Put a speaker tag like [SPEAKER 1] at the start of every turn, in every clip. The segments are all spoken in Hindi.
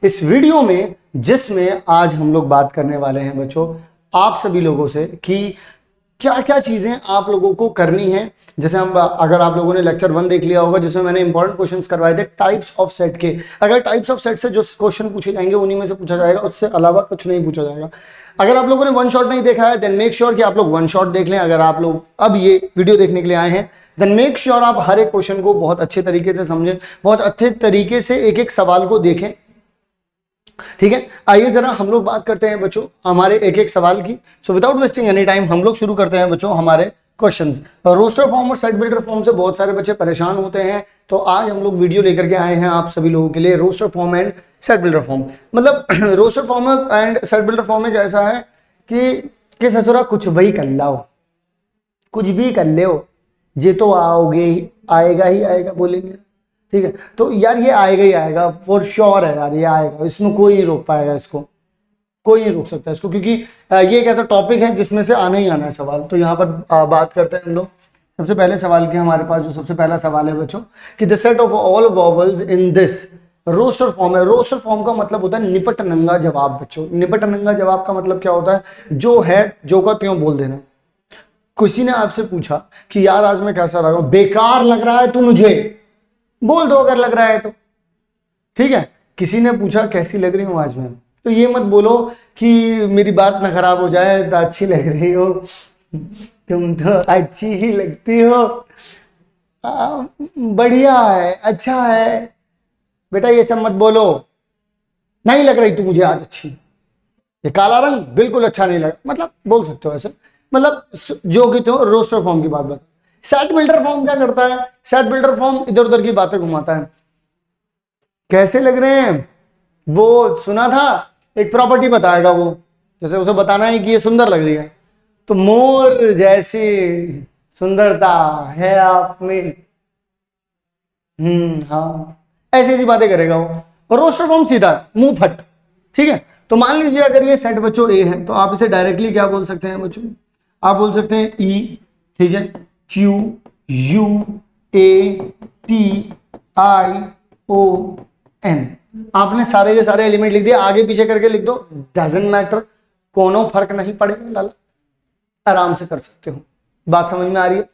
[SPEAKER 1] इस वीडियो में जिसमें आज हम लोग बात करने वाले हैं बच्चों आप सभी लोगों से कि क्या क्या चीजें आप लोगों को करनी है। जैसे हम अगर आप लोगों ने लेक्चर 1 देख लिया होगा जिसमें मैंने इंपॉर्टेंट क्वेश्चंस करवाए थे टाइप्स ऑफ सेट के। अगर टाइप्स ऑफ सेट से जो क्वेश्चन पूछे जाएंगे उन्हीं में से पूछा जाएगा, उससे अलावा कुछ नहीं पूछा जाएगा। अगर आप लोगों ने वन शॉट नहीं देखा है देन मेक श्योर कि आप लोग वन शॉट देख लें। अगर आप लोग अब ये वीडियो देखने के लिए आए हैं देन मेक श्योर आप हर एक क्वेश्चन को बहुत अच्छे तरीके से समझें, बहुत अच्छे तरीके से एक एक सवाल को देखें। ठीक है, आइए जरा हम लोग बात करते हैं बच्चों हमारे एक एक सवाल की। So without wasting any time हम लोग शुरू करते हैं बच्चों हमारे क्वेश्चंस। रोस्टर फॉर्म और सेट बिल्डर फॉर्म से बहुत सारे बच्चे परेशान होते हैं, तो आज हम लोग वीडियो लेकर के आए हैं आप सभी लोगों के लिए roster form and set builder form. मतलब roster form and set builder form एक ऐसा है कि ससुरा कुछ भी कर लाओ, कुछ भी कर ले जे तो आओगे ही आएगा ही आएगा बोलेंगे। ठीक है, तो यार ये आएगा ही आएगा, फॉर श्योर है यार, ये आएगा, इसमें कोई नहीं रोक पाएगा, इसको कोई नहीं रोक सकता इसको, क्योंकि ये एक ऐसा टॉपिक है जिसमें से आना ही आना है सवाल। तो यहाँ पर बात करते हैं हम लोग सबसे पहले सवाल के। हमारे पास जो सबसे पहला सवाल है बच्चों कि the set of all vowels in this roster form है। रोस्टर फॉर्म का मतलब होता है निपट नंगा जवाब बच्चों। निपट नंगा जवाब का मतलब क्या होता है? जो है जो का त्यों बोल देना। किसी ने आपसे पूछा कि यार आज मैं कैसा लग रहा हूं, बेकार लग रहा है तू मुझे बोल दो अगर लग रहा है तो। ठीक है, किसी ने पूछा कैसी लग रही हूं आज मैं, तो ये मत बोलो कि मेरी बात ना खराब हो जाए तो अच्छी लग रही हो, तुम तो अच्छी ही लगती हो, बढ़िया है, अच्छा है। बेटा ये सब मत बोलो, नहीं लग रही तू मुझे आज अच्छी, ये काला रंग बिल्कुल अच्छा नहीं लगा, मतलब बोल सकते हो ऐसे। मतलब जो कि तो रोस्टर फॉर्म की बात बता। सेट बिल्डर फॉर्म क्या करता है? सेट बिल्डर फॉर्म इधर उधर की बातें घुमाता है। कैसे लग रहे हैं वो सुना था, एक प्रॉपर्टी बताएगा वो, जैसे उसे बताना है कि ये सुंदर लग रही है, तो मोर जैसी सुंदरता है आप में, हाँ, ऐसी ऐसी बातें करेगा वो। और रोस्टर फॉर्म सीधा मुंह फट। ठीक है, तो मान लीजिए अगर ये सेट बच्चों ए है तो आप इसे डायरेक्टली क्या बोल सकते हैं बच्चों? आप बोल सकते हैं ई, ठीक है, Q U A T I O N. आपने सारे के सारे एलिमेंट लिख दिए, आगे पीछे करके लिख दो, डजंट मैटर, कोनो फर्क नहीं पड़ेगा लाला, आराम से कर सकते हो। बात समझ में आ रही है?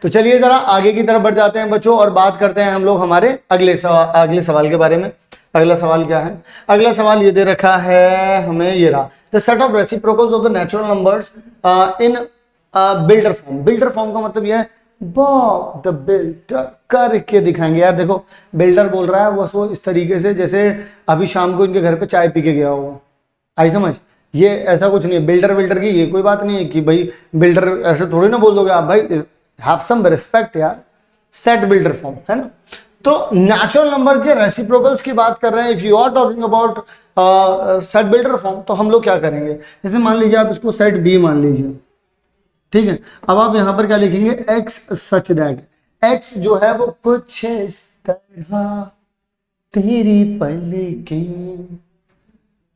[SPEAKER 1] तो चलिए जरा आगे की तरफ बढ़ जाते हैं बच्चों और बात करते हैं हम लोग हमारे अगले सवाल के बारे में। अगला सवाल क्या है? अगला सवाल ये दे रखा है हमें, ये रहा, the set of reciprocals of the natural numbers in builder form. Builder form का मतलब यह है बॉब द बिल्डर करके दिखाएंगे। यार देखो बिल्डर बोल रहा है वो इस तरीके से जैसे अभी शाम को इनके घर पे चाय पी के गया हो, आई समझ? ये ऐसा कुछ नहीं है बिल्डर की ये कोई बात नहीं है कि भाई बिल्डर ऐसे थोड़ी ना बोल दोगे आप, भाई हैव सम रिस्पेक्ट यार। सेट बिल्डर फॉर्म है ना, तो नेचुरल नंबर के रेसिप्रोकल्स की बात कर रहे हैं। If you are talking about set builder form तो हम लोग क्या करेंगे? जैसे मान लीजिए आप इसको सेट बी मान लीजिए, ठीक है, अब आप यहां पर क्या लिखेंगे? एक्स सच दैट, एक्स जो है वो कुछ इस तरह, तेरी पलकें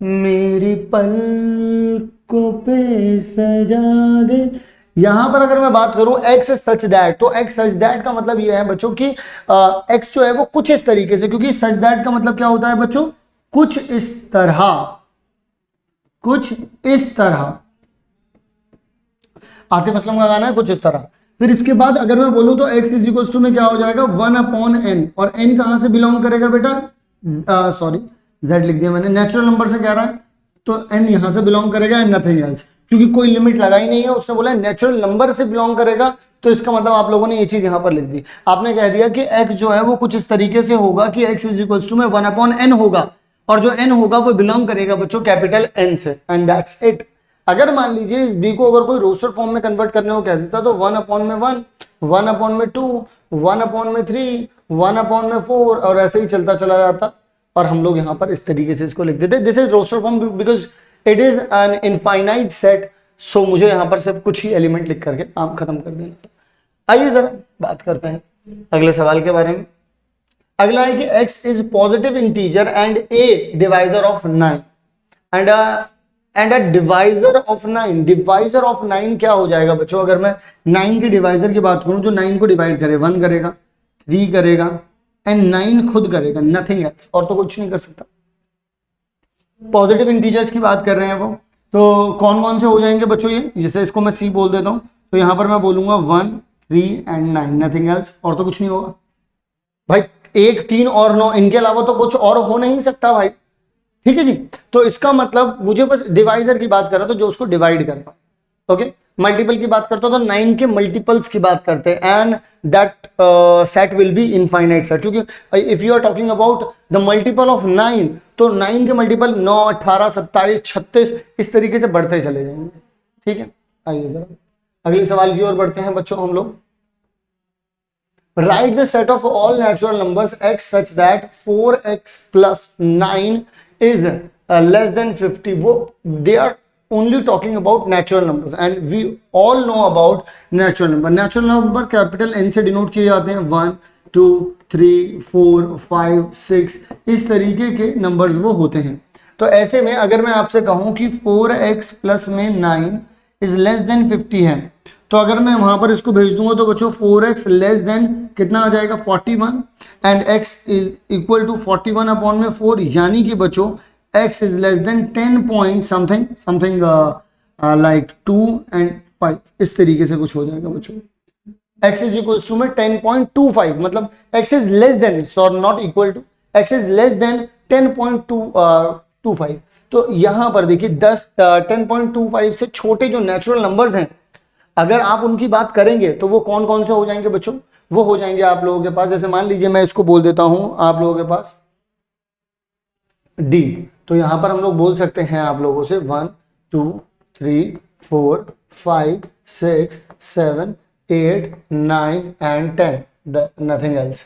[SPEAKER 1] मेरी पलकों पे सजा दे। यहां पर अगर मैं बात करूं एक्स सच दैट, तो एक्स सच दैट का मतलब यह है बच्चों कि एक्स जो है वो कुछ इस तरीके से, क्योंकि सच दैट का मतलब क्या होता है बच्चों? कुछ इस तरह, कुछ इस तरह। आतिफ असलम का गाना है कुछ इस तरह। फिर इसके बाद अगर मैं बोलूं तो x इज इक्वल टू में क्या हो जाएगा? 1/n। और n कहां से बिलोंग करेगा बेटा? सॉरी z लिख दिया मैंने, नेचुरल नंबर से कह रहा है तो n यहां से बिलोंग करेगा एंड नथिंग एल्स, क्योंकि कोई लिमिट लगाई नहीं है, उसने बोला नेचुरल नंबर से बिलोंग करेगा, तो इसका मतलब आप लोगों ने ये चीज यहां पर लिख दी। आपने कह दिया कि x जो है वो कुछ इस तरीके से होगा कि x इज इक्वल टू में 1/n होगा, और जो n होगा वो बिलोंग करेगा बच्चों कैपिटल N से, एंड दैट्स इट। अगर मान लीजिए इस b को अगर कोई रोस्टर फॉर्म में कन्वर्ट करने को कह देता तो 1/1, 1/2, 1/3, 1/4 और ऐसे ही चलता चला जाता, और हम लोग यहाँ पर इस तरीके से इसको लिख देते। This is roster form because it is an infinite set, so मुझे यहाँ पर सिर्फ कुछ ही एलिमेंट लिख करके काम खत्म कर देना। आइए जरा बात करते हैं अगले सवाल के बारे में। अगला है कि x is positive integer and a divisor of 9 and a divisor of 9। Divisor of 9 क्या हो जाएगा बच्चों? अगर मैं 9 के डिवाइजर की बात करूं जो 9 को डिवाइड करे, 1 करेगा, 3 करेगा एंड 9 खुद करेगा, नथिंग एल्स, और तो कुछ नहीं कर सकता। पॉजिटिव इंटीजर्स की बात कर रहे हैं वो, तो कौन कौन से हो जाएंगे बच्चों ये, जैसे इसको मैं सी बोल देता हूँ, तो यहाँ पर मैं बोलूंगा 1, 3 एंड 9, नथिंग एल्स, और तो कुछ नहीं होगा भाई। 1, 3 और 9, इनके अलावा तो कुछ और हो नहीं सकता भाई, ठीक है जी। तो इसका मतलब मुझे बस डिवाइजर की बात कर रहा था जो उसको डिवाइड कर पाए, ओके। मल्टीपल की बात करता हूं तो 9 के मल्टीपल्स की बात करते हैं, and that set will be infinite set, क्योंकि if you are talking about the multiple of 9, तो 9 के मल्टीपल 9, 18, 27, 36 इस तरीके से बढ़ते चले जाएंगे, ठीक है। आइए जरा अगले सवाल की ओर बढ़ते हैं बच्चों हम लोग। Write the set of all natural numbers x such that 4x plus 9 is less than 50. वो they are only talking about natural numbers and we all know about natural number. Natural number capital N से डिनोट किए जाते हैं, 1, 2, 3, 4, 5, 6 इस तरीके के नंबर्स वो होते हैं। तो ऐसे में अगर मैं आपसे कहूं कि 4x प्लस में 9 इज लेस देन 50 है, तो अगर मैं वहां पर इसको भेज दूंगा तो बच्चों 4x लेस देन कितना आ जाएगा 41 and x is equal to 41 upon में 4, यानी कि बच्चों x is less than 10 point something like 2 and 5 इस तरीके से कुछ हो जाएगा बच्चों। x इज इक्वल टू में 10.25, मतलब x is less than, sorry not equal to, x is less than 10.25। तो यहां पर देखिए 10.25 से छोटे जो नेचुरल नंबर्स हैं अगर आप उनकी बात करेंगे तो वो कौन कौन से हो जाएंगे बच्चों, वो हो जाएंगे आप लोगों के पास, जैसे मान लीजिए मैं इसको बोल देता हूं आप लोगों के पास डी, तो यहां पर हम लोग बोल सकते हैं आप लोगों से 1, 2, 3, 4, 5, 6, 7, 8, 9 एंड 10, नथिंग एल्स,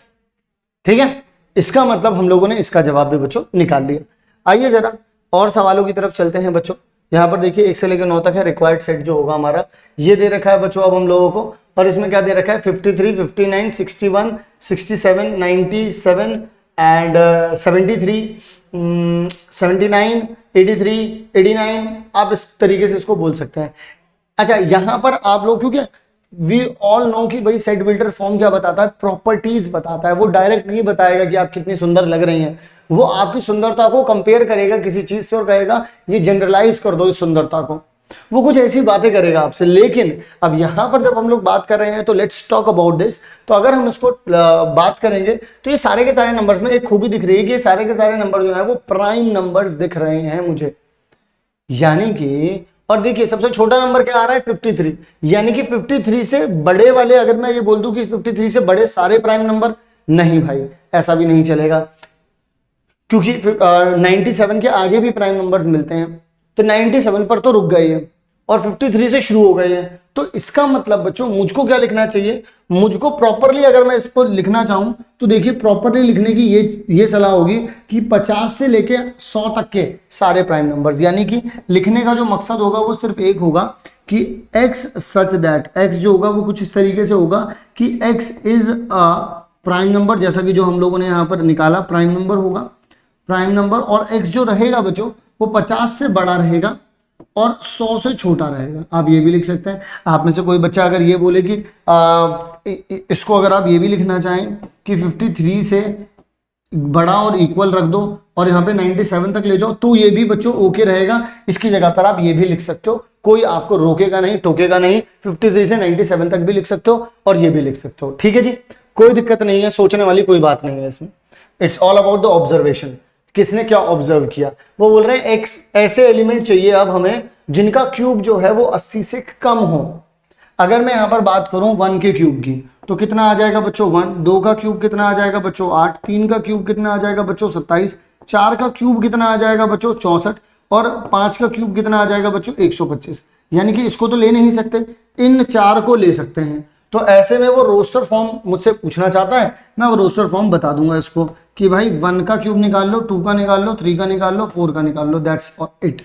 [SPEAKER 1] ठीक है। इसका मतलब हम लोगों ने इसका जवाब भी बच्चों निकाल लिया। आइए जरा और सवालों की तरफ चलते हैं बच्चों। यहाँ पर देखिए 1 से लेकर 9 तक है, रिक्वायर्ड सेट जो होगा हमारा ये दे रखा है बच्चों अब हम लोगों को, और इसमें क्या दे रखा है 53, 59, 61, 67, 97 एंड 73, 79, 83, 89, आप इस तरीके से इसको बोल सकते हैं। अच्छा यहाँ पर आप लोग, क्योंकि वी ऑल नो कि भाई सेट बिल्डर फॉर्म क्या बताता है, प्रॉपर्टीज बताता है, वो डायरेक्ट नहीं बताएगा कि आप कितनी सुंदर लग रही हैं, वो आपकी सुंदरता को कंपेयर करेगा किसी चीज से और कहेगा ये जनरलाइज कर दो इस सुंदरता को, वो कुछ ऐसी बातें करेगा आपसे। लेकिन अब यहां पर जब हम लोग बात कर रहे हैं तो लेट्स टॉक अबाउट दिस, तो अगर हम इसको बात करेंगे तो ये सारे के सारे नंबर्स में एक खूबी दिख रही है कि ये सारे के सारे नंबर जो है वो प्राइम नंबर्स दिख रहे हैं मुझे, यानी कि, और देखिए सबसे छोटा नंबर क्या आ रहा है 53, यानी कि 53 से बड़े वाले, अगर मैं ये बोल दूं कि 53 से बड़े सारे प्राइम नंबर, नहीं भाई ऐसा भी नहीं चलेगा, क्योंकि 97 के आगे भी प्राइम नंबर्स मिलते हैं, तो 97 पर तो रुक गए हैं और 53 से शुरू हो गए हैं। तो इसका मतलब बच्चों मुझको क्या लिखना चाहिए, मुझको प्रॉपरली अगर मैं इसको लिखना चाहूं तो देखिए प्रॉपरली लिखने की ये सलाह होगी कि 50 से लेके 100 तक के सारे प्राइम नंबर्स, यानी कि लिखने का जो मकसद होगा वो सिर्फ एक होगा कि x सच दैट, x जो होगा वो कुछ इस तरीके से होगा कि x is a prime number, जैसा कि जो हम लोगों ने यहाँ पर निकाला प्राइम नंबर होगा, प्राइम नंबर, और x जो रहेगा बच्चों वो 50 से बड़ा रहेगा और 100 से छोटा रहेगा। आप ये भी लिख सकते हैं। आप में से कोई बच्चा अगर ये बोले कि इसको अगर आप ये भी लिखना चाहें कि 53 से बड़ा और इक्वल रख दो और यहाँ पे 97 तक ले जाओ, तो ये भी बच्चों ओके रहेगा। इसकी जगह पर आप ये भी लिख सकते हो, कोई आपको रोकेगा नहीं, टोकेगा नहीं। 53 से 97 तक भी लिख सकते हो और ये भी लिख सकते हो, ठीक है जी, कोई दिक्कत नहीं है, सोचने वाली कोई बात नहीं है इसमें। It's all about the observation, किसने क्या ऑब्जर्व किया। वो बोल रहे हैं एक्स ऐसे एलिमेंट चाहिए अब हमें जिनका क्यूब जो है वो 80 से कम हो। अगर मैं यहां पर बात करूं 1 के क्यूब की तो कितना आ जाएगा बच्चों 1, 2 का क्यूब कितना आ जाएगा बच्चों 8, 3 का क्यूब कितना आ जाएगा बच्चों 27, 4 का क्यूब कितना आ जाएगा बच्चों 64 और 5 का क्यूब कितना आ जाएगा बच्चों 125। यानी कि इसको तो ले नहीं सकते, इन 4 को ले सकते हैं। तो ऐसे में वो रोस्टर फॉर्म मुझसे पूछना चाहता है, मैं वो रोस्टर फॉर्म बता दूंगा इसको कि भाई 1 का क्यूब निकाल लो, 2 का निकाल लो, 3 का निकाल लो, 4 का निकाल लो, दैट्स इट।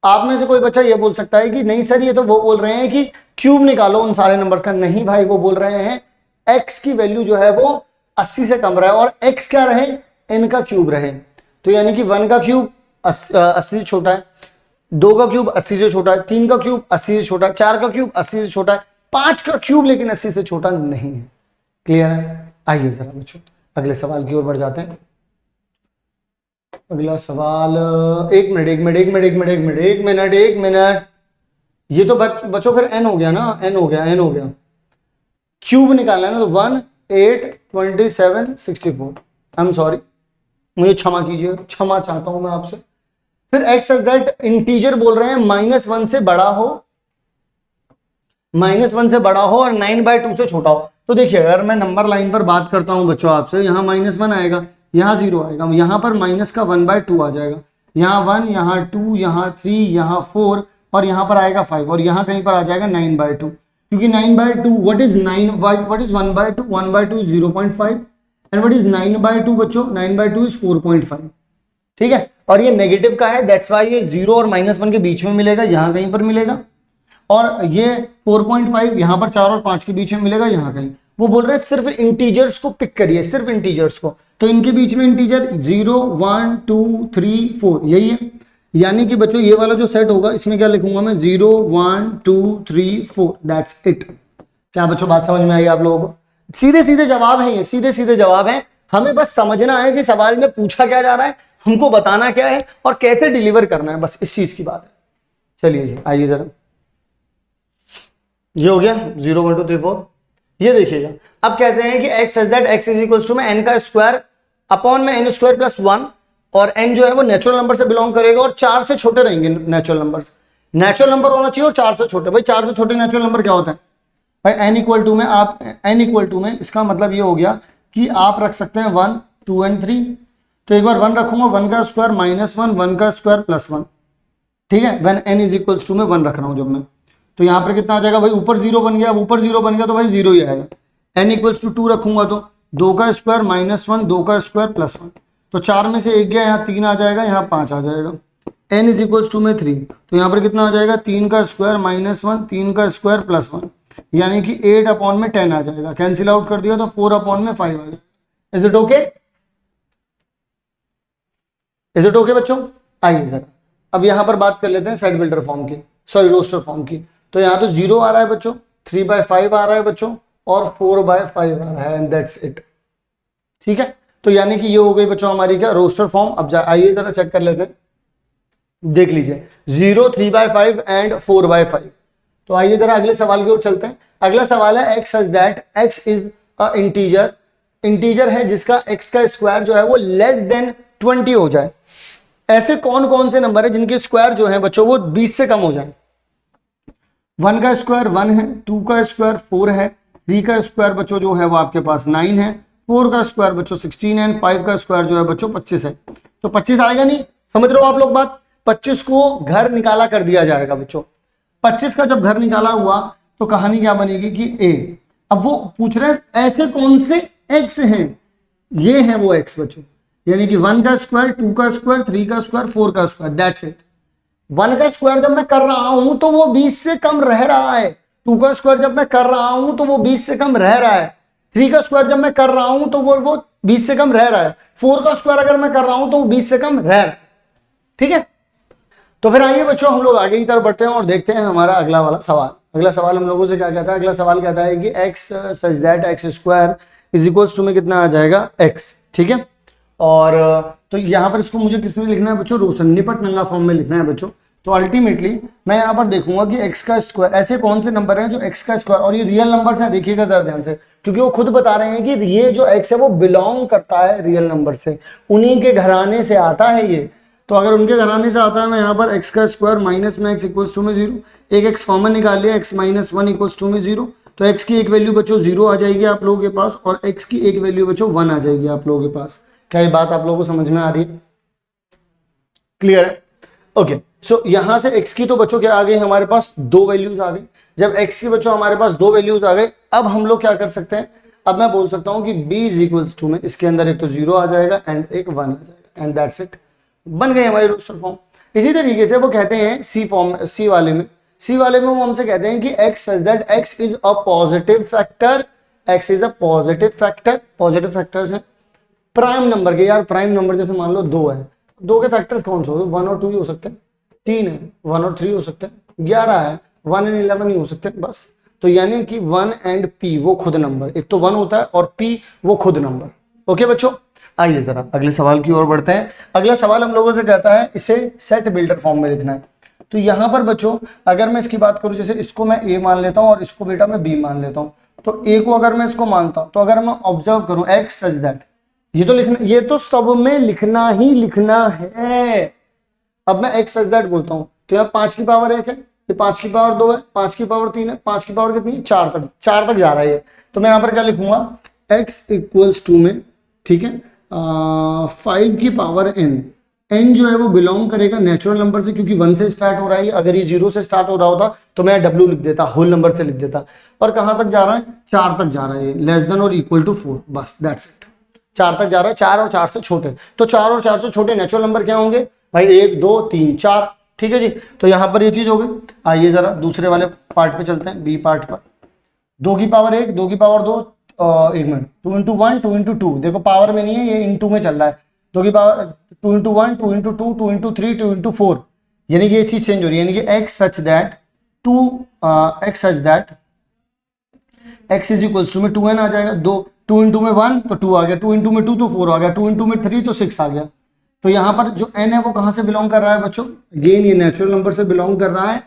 [SPEAKER 1] आप में से कोई बच्चा ये बोल सकता है कि नहीं सर ये तो वो बोल रहे हैं कि क्यूब निकालो उन सारे नंबर्स का। नहीं भाई, वो बोल रहे हैं x की वैल्यू जो है वो 80 से कम रहे और x क्या रहे, n का क्यूब रहे। तो यानी कि 1 का क्यूब 80 से छोटा है, 2 का क्यूब 80 से छोटा है, 3 का क्यूब 80 से छोटा है, 4 का क्यूब 80 से छोटा है, 5 का क्यूब लेकिन 80 से छोटा नहीं है। क्लियर है? आइए जरा बच्चों अगले सवाल की ओर बढ़ जाते हैं। अगला सवाल, एक मिनट एक मिनट एक मिनट एक मिनट एक मिनट एक मिनट एक मिनट, ये तो बच्चों फिर एन हो गया ना, एन हो गया, एन हो गया, क्यूब निकालना है ना, तो 1 8 27 64, आई एम सॉरी, मुझे क्षमा कीजिए, क्षमा चाहता हूं मैं आपसे। फिर एक्स सच दैट इंटीजर बोल रहे हैं -1 से बड़ा हो, -1 से बड़ा हो और 9/2 से छोटा हो। तो देखिए अगर मैं नंबर लाइन पर बात करता हूं बच्चों आपसे, यहाँ -1 आएगा, यहाँ 0 आएगा, यहाँ पर माइनस का 1/2 आ जाएगा, यहाँ 1, यहाँ 2, यहाँ 3, यहाँ 4 और यहाँ पर आएगा 5 और यहाँ कहीं पर आ जाएगा 9/2, क्योंकि 9/2 what is 1/2, 1/2 is 0.5 and what is 9/2 बच्चों, 9/2 इज 4.5, ठीक है। और ये नेगेटिव का है, दैट्स वाई ये 0 और -1 के बीच में मिलेगा, यहाँ कहीं पर मिलेगा, और ये 4.5 यहाँ पर 4 और 5 के बीच में मिलेगा, यहाँ कहीं। वो बोल रहे हैं सिर्फ इंटीजर्स को पिक करिए, सिर्फ इंटीजर्स को, तो इनके बीच में इंटीजर 0 1 2 3 4 यही है, यानी कि बच्चों ये वाला जो सेट होगा इसमें क्या लिखूंगा मैं, 0 1 2 3 4, दैट्स इट। क्या बच्चों बात समझ में आई आप लोगों को? सीधे सीधे जवाब है, ये सीधे सीधे जवाब है, हमें बस समझना है कि सवाल में पूछा क्या जा रहा है, हमको बताना क्या है और कैसे डिलीवर करना है, बस इस चीज की बात है। चलिए जी आइए जरा, ये हो गया 0 1 2 3 4। ये देखिएगा, अब कहते हैं कि x such that x is equals to में n का स्क्वायर अपॉन में n स्क्वायर प्लस 1, और n जो है वो नेचुरल नंबर से बिलोंग करेगा और 4 से छोटे रहेंगे नेचुरल नंबर, नेचुरल नंबर होना चाहिए और 4 से छोटे। भाई 4 से छोटे नेचुरल नंबर क्या होता है भाई, n इक्वल टू में आप n इक्वल टू में इसका मतलब ये हो गया कि आप रख सकते हैं 1 2 एंड 3, तो एक बार 1 रखूंगा, 1 का स्क्वायर -1, 1 का स्क्वायर +1, ठीक है, when n is equals to में 1 रख रहा हूं जब मैं, तो यहाँ पर कितना आ जाएगा भाई, ऊपर 0 बन गया, ऊपर 0 बन गया तो भाई 0 ही आएगा। n इक्वल्स टू 2 रखूंगा तो 2 का स्क्वायर -1, 2 का स्क्वायर +1, तो 4 में से 1 गया, यहाँ 3 आ जाएगा, यहाँ 5 आ जाएगा। n इज इक्वल्स टू में 3, तो यहाँ पर कितना आ जाएगा, 3 का स्क्वायर -1, 3 का स्क्वायर +1, यानी कि 8 अपॉन में 10 आ जाएगा, कैंसिल आउट कर दिया तो 4 अपॉन में 5 आ जाएगा। Is it okay, is it okay बच्चों? आइए जरा अब यहाँ पर बात कर लेते हैं सेट बिल्डर फॉर्म की, सॉरी रोस्टर फॉर्म की। तो यहाँ तो 0 आ रहा है बच्चों, 3/5 आ रहा है बच्चों, और 4/5 आ रहा है, एंड दैट्स इट, ठीक है। तो यानी कि ये हो गई बच्चों हमारी क्या, रोस्टर फॉर्म। अब आइए जरा चेक कर लेते हैं, देख लीजिए 0 3/5 एंड 4/5। तो आइए जरा अगले सवाल की ओर चलते हैं। अगला सवाल है x such that x is a integer, integer है जिसका x का स्क्वायर जो है वो लेस देन 20 हो जाए। ऐसे कौन कौन से नंबर है जिनके स्क्वायर जो है बच्चों वो 20 से कम हो जाए? 1 का स्क्वायर 1 है, 2 का स्क्वायर 4 है, 3 का स्क्वायर बच्चों जो है वो आपके पास 9 है, 4 का स्क्वायर बच्चों 16 है, 5 का स्क्वायर जो है बच्चों 25 है। तो 25 आएगा नहीं, समझ रहे हो आप लोग बात? 25 को घर निकाला कर दिया जाएगा बच्चों। 25 का जब घर निकाला हुआ तो कहानी क्या बनेगी कि a, अब वो पूछ रहे हैं ऐसे कौन से x हैं, ये है वो x बच्चों, यानी कि 1 का स्क्वायर, 2 का स्क्वायर, 3 का स्क्वायर, 4 का स्क्वायर, दैट्स इट। 1 का स्क्वायर जब मैं कर रहा हूं तो वो 20 से कम रह रहा है, 2 का स्क्वायर जब मैं कर रहा हूं तो वो 20 से कम रह रहा है, 3 का स्क्वायर जब मैं कर रहा हूं तो वो 20 से कम रह रहा है, 4 का स्क्वायर अगर मैं कर रहा हूं तो वो 20 से कम रह रहा है, ठीक है। तो फिर आइए बच्चों हम लोग आगे की तरफ बढ़ते हैं और देखते हैं हमारा अगला वाला सवाल। अगला सवाल हम लोगों से क्या कहता है? अगला सवाल कहता है कि x such that x square is equals to में कितना आ जाएगा x, ठीक है। और तो यहाँ पर इसको मुझे किस में लिखना है बच्चों? रोशन निपट नंगा फॉर्म में लिखना है बच्चों। तो अल्टीमेटली मैं यहाँ पर देखूंगा कि x का स्क्वायर, ऐसे कौन से नंबर हैं जो x का स्क्वायर, और ये रियल नंबर्स हैं, देखिएगा जरा ध्यान से, क्योंकि वो खुद बता रहे हैं कि ये जो x है वो बिलोंग करता है रियल नंबर से, उन्हीं के घराने से आता है ये। तो अगर उनके घराने से आता है, मैं यहाँ पर x का स्क्वायर माइनस में x इक्वल्स टू में 0, एक x कॉमन निकाल लिया, x माइनस 1 इक्वल्स टू में 0, तो x की एक वैल्यू बच्चों 0 आ जाएगी आप लोगों के पास, और x की एक वैल्यू बच्चों 1 आ जाएगी आप लोगों के पास। क्या ये बात आप लोगों को समझ में आ रही है? क्लियर है? ओके, सो यहां से x की तो बच्चों क्या आ गई हमारे पास? 2 वैल्यूज आ गई। जब x की बच्चों हमारे पास 2 वैल्यूज आ गए, अब हम लोग क्या कर सकते हैं? अब मैं बोल सकता हूं कि b इज इक्वल्स टू में इसके अंदर एक तो 0 आ जाएगा एंड एक 1 आ जाएगा, एंड दैट्स इट, बन गए हमारे रोस्टर फॉर्म। इसी तरीके से वो कहते हैं सी फॉर्म, सी वाले में वो हमसे कहते हैं कि x such that x is a positive factor, x is a positive factor. Positive factors हैं प्राइम नंबर के, यार प्राइम नंबर जैसे मान लो 2 है, 2 के फैक्टर्स कौन से हो? 1 और 2 ही हो सकते हैं, 3 है 1 और 3 हो सकते हैं, 11 है 1 एंड 11 ही हो सकते हैं बस। तो यानी कि 1 एंड p वो खुद नंबर, एक तो 1 होता है और p वो खुद नंबर। ओके बच्चों, आइए जरा अगले सवाल की ओर बढ़ते हैं। अगला सवाल हम लोगों से कहता है इसे सेट बिल्डर फॉर्म में लिखना है। तो यहाँ पर बच्चों अगर मैं इसकी बात करूँ, जैसे इसको मैं ए मान लेता हूँ और इसको बेटा मैं बी मान लेता हूँ। तो ए को अगर मैं इसको मानता हूँ, तो अगर मैं ऑब्जर्व करूँ एक्स सच दैट, ये तो लिखना, ये तो सब में लिखना ही लिखना है। अब मैं एक्स सच दैट बोलता हूँ तो यहाँ 5 की पावर 1 है, ये 5 की पावर 2 है, 5 की पावर 3 है, 5 की पावर कितनी है 4 तक, 4 तक जा रहा है ये। तो मैं यहाँ पर क्या लिखूंगा, x इक्वल्स टू में, ठीक है, 5 की पावर n, n जो है वो बिलोंग करेगा नेचुरल नंबर से, क्योंकि 1 से स्टार्ट हो रहा है। अगर ये 0 से स्टार्ट हो रहा होता तो मैं w लिख देता, होल नंबर से लिख देता। और कहाँ तक जा रहा है, 4 तक जा रहा है, लेस देन और इक्वल टू 4, बस दैट्स इट। 4 तक जा रहा है, 4 और 4 से छोटे। तो 4 और 4 से छोटे नेचुरल नंबर क्या होंगे भाई, 1 2 3 4, ठीक है जी। तो यहाँ पर ये चीज हो गई। आइए जरा दूसरे वाले पार्ट पे चलते हैं, बी पार्ट पर। 2 की पावर 1, 2 की पावर 2, एक मिनट, 2 इंटू 1, 2 इंटू 2, देखो पावर में नहीं है, ये इंटू में चल रहा है। 2 की power 2 into 1, 2 into 2, 2 into 3, 2 into 4, यानी कि ये चीज चेंज हो रही है, यानी कि x such that x is equals to में 2n आ जाएगा। 2 इंटू में 1 तो 2 आ गया, 2 इंटू में 2 तो 4 आ गया, 2 इंटू में 3 तो 6 आ गया। तो यहाँ पर जो n है वो कहाँ से बिलोंग कर रहा है बच्चों, अगेन ये नेचुरल नंबर से बिलोंग कर रहा है।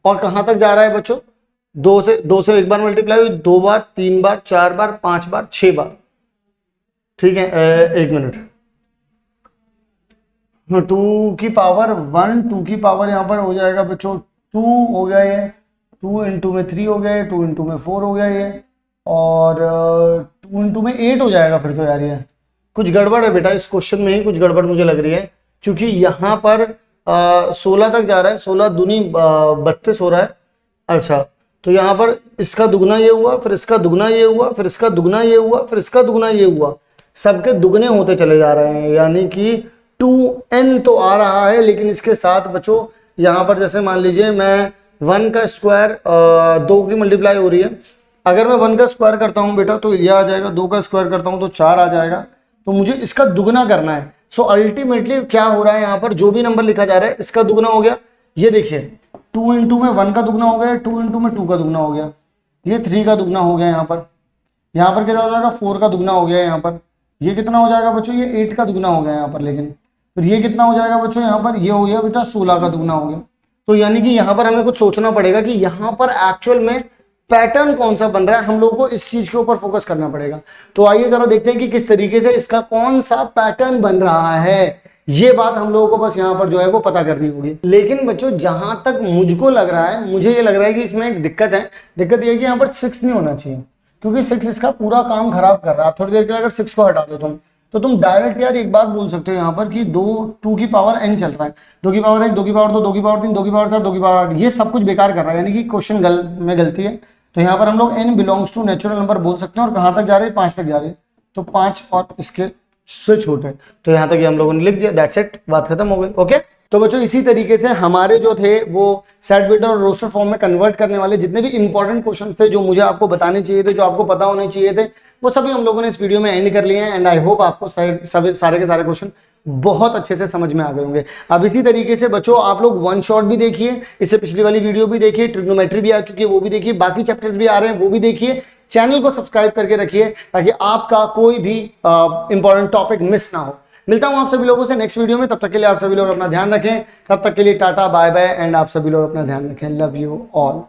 [SPEAKER 1] और कहाँ तक जा रहा है बच्चों, 2 से एक बार मल्टीप्लाई हुई, 2 बार, 3 बार, 4 बार, 5 बार, 6 बार, ठीक है। एक मिनट, 2 की पावर 1, 2 की पावर यहाँ पर हो जाएगा बच्चों 2 हो गया ये, 2 इंटू में 3 हो गया, 2 इंटू में 4 हो गया ये, और 2 इंटू में 8 हो जाएगा। फिर तो यार ये कुछ गड़बड़ है बेटा, इस क्वेश्चन में ही कुछ गड़बड़ मुझे लग रही है, क्योंकि यहाँ पर 16 तक जा रहा है, 16 दूनी 32 हो रहा है। अच्छा, तो यहाँ पर इसका दुगना ये हुआ, फिर इसका दुगना ये हुआ, फिर इसका दुगना ये हुआ, फिर इसका दुगना ये हुआ, सबके दुगने होते चले जा रहे हैं, यानी कि 2n तो आ रहा है। लेकिन इसके साथ बच्चों यहाँ पर जैसे मान लीजिए मैं 1 का स्क्वायर 2 की मल्टीप्लाई हो रही है, अगर मैं 1 का स्क्वायर करता हूँ बेटा तो यह आ जाएगा, 2 का स्क्वायर करता हूँ तो 4 आ जाएगा। तो मुझे इसका दुगना करना है। सो अल्टीमेटली क्या हो रहा है, यहाँ पर जो भी नंबर लिखा जा रहा है इसका दुगना हो गया। ये देखिए 2 इंटू में 1 का दुगना हो गया, 2 इंटू में 2 का दुगना हो गया, ये 3 का दुगना हो गया। यहाँ पर कितना हो जाएगा, 4 का दुगना हो गया। यहाँ पर ये कितना हो जाएगा बच्चों, ये 8 का दुगना हो गया यहाँ पर। लेकिन फिर ये कितना हो जाएगा बच्चों, यहाँ पर ये हो गया बेटा 16 का दुगना हो गया। तो यानी कि यहाँ पर हमें कुछ सोचना पड़ेगा कि यहाँ पर एक्चुअल में पैटर्न कौन सा बन रहा है, हम लोग को इस चीज के ऊपर फोकस करना पड़ेगा। तो आइए जरा देखते हैं कि किस तरीके से इसका कौन सा पैटर्न बन रहा है। ये बात हम लोगों को बस यहाँ पर जो है वो पता करनी होगी। लेकिन बच्चों जहां तक मुझको लग रहा है, मुझे ये लग रहा है कि इसमें एक दिक्कत है। दिक्कत ये है कि यहाँ पर 6 नहीं होना चाहिए, क्योंकि 6 इसका पूरा काम खराब कर रहा है। आप थोड़ी देर के लिए अगर 6 को हटा दो तो तुम डायरेक्ट यार एक बात बोल सकते हो यहाँ पर कि 2 की पावर n चल रहा है, 2 की पावर 1, 2 की पावर 2, 2 की पावर 3, 2 की पावर 4, 2 की पावर 8, ये सब कुछ बेकार कर रहा है, यानी कि क्वेश्चन में गलती है। तो यहाँ पर हम लोग n belongs to natural number बोल सकते हैं। और कहाँ तक जा रहे हैं, 5 तक जा रहे हैं, तो 5 और इसके से छोटे। तो यहाँ तक ये हम लोगों ने लिख दिया, दैट्स इट, बात खत्म हो गई। ओके, तो बच्चों इसी तरीके से हमारे जो थे वो सेट बिल्डर और रोस्टर फॉर्म में कन्वर्ट करने वाले जितने भी इंपॉर्टेंट क्वेश्चंस थे, जो मुझे आपको बताने चाहिए थे, जो आपको पता होने चाहिए थे, वो सभी हम लोगों ने इस वीडियो में एंड कर लिए हैं। एंड आई होप आपको सारे के सारे क्वेश्चन बहुत अच्छे से समझ में आ गए होंगे। अब इसी तरीके से बच्चों आप लोग वन शॉट भी देखिए, इससे पिछली वाली वीडियो भी देखिए, ट्रिग्नोमेट्री भी आ चुकी है वो भी देखिए, बाकी चैप्टर्स भी आ रहे हैं वो भी देखिए। चैनल को सब्सक्राइब करके रखिए ताकि आपका कोई भी इंपॉर्टेंट टॉपिक मिस ना हो। मिलता हूं आप सभी लोगों से नेक्स्ट वीडियो में, तब तक के लिए आप सभी लोग अपना ध्यान रखें। तब तक के लिए टाटा बाय बाय, एंड आप सभी लोग अपना ध्यान रखें। Love you all.